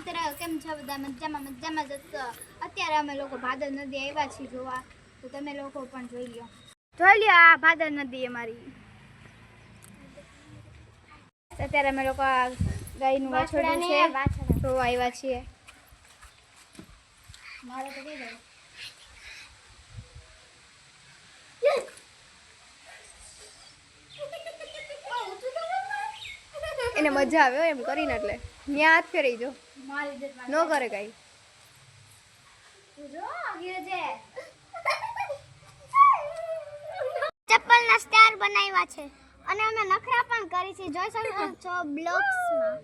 મિત્ર કેમ છો બધા? મજામાં જશો. અત્યારે અમે લોકો ભાદર નદી આવ્યા છીએ જોવા, તો તમે લોકો પણ જોઈ લ્યો આ ભાદર નદી અમારી. અત્યારે અમે લોકો આ ગાયનું વાછરડું છે જોવા આવ્યા છીએ. મારે તો કઈ જાય એને મજા આવે એમ કરીને, એટલે ન્યા હાથ ફેરઈ જો ન કરે કઈ. ચપ્પલના સ્ટાર બનાવ્યા છે અને અમે નખરા પણ કરી છે, જોઈ શકો છો બ્લોક્સમાં.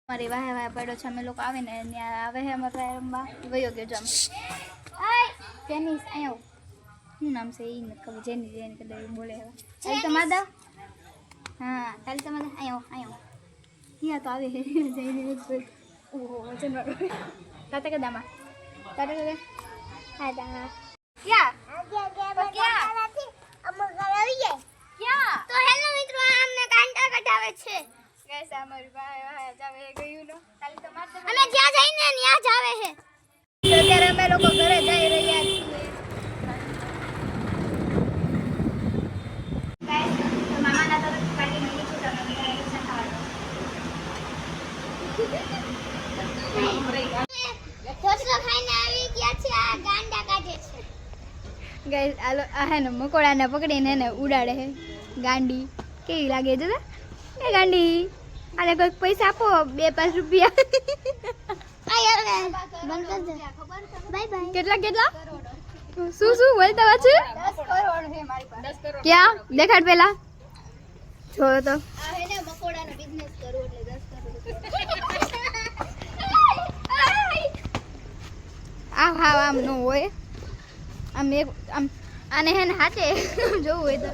મારી વાહે વાહે પડ્યો છે, અમે લોકો આવે ને ત્યાં આવે છે અમારે રમવા. વયો ગયો જમ જેની આયો શું નામ છે એ નથી ખબર. જેની કદાચ બોલે હવે ચાલ તો માદા. હા ચાલ તો માદા આયો ત્યાં તો આવે જઈને. ઓહો વજન વાળો તાતે કદામાં તાતે કદા હા તા ક્યાં તો હેલો મિત્રો, અમને કાંટા કઢાવે છે. ગાઈસ અમારી ભાઈ જાવે ગયું નો ચાલ તો મારતો અમે જ્યાં જઈને ત્યાં જાવે છે. તો અત્યારે અમે લોકો ઘરે જઈ રહ્યા છીએ. ગાઈસ તો મામાના તો પાર્ટી મળી છે, તમે ઘરે ખાવાનું ઢોસલો ખાઈને આવી ગયા છે. આ ગાંડા કાઢે છે. ગાઈસ આ હે ને મકોડાને પકડીને એને ઉડાડે છે. ગાંડી કેવી લાગે છે એ ગાંડી? આને કોઈક પૈસા આપો, 2-5 રૂપિયા. કેટલા શું બોલતા વાત છે? 10 કરોડ છે મારી પાસે. ક્યાં દેખાડ પેલા જો તો. આ હે ને મકોડાનો બિઝનેસ કરું એટલે 10 કરોડ. આમ નો હોય આમ આને હે ને હાથે જોવું હોય તો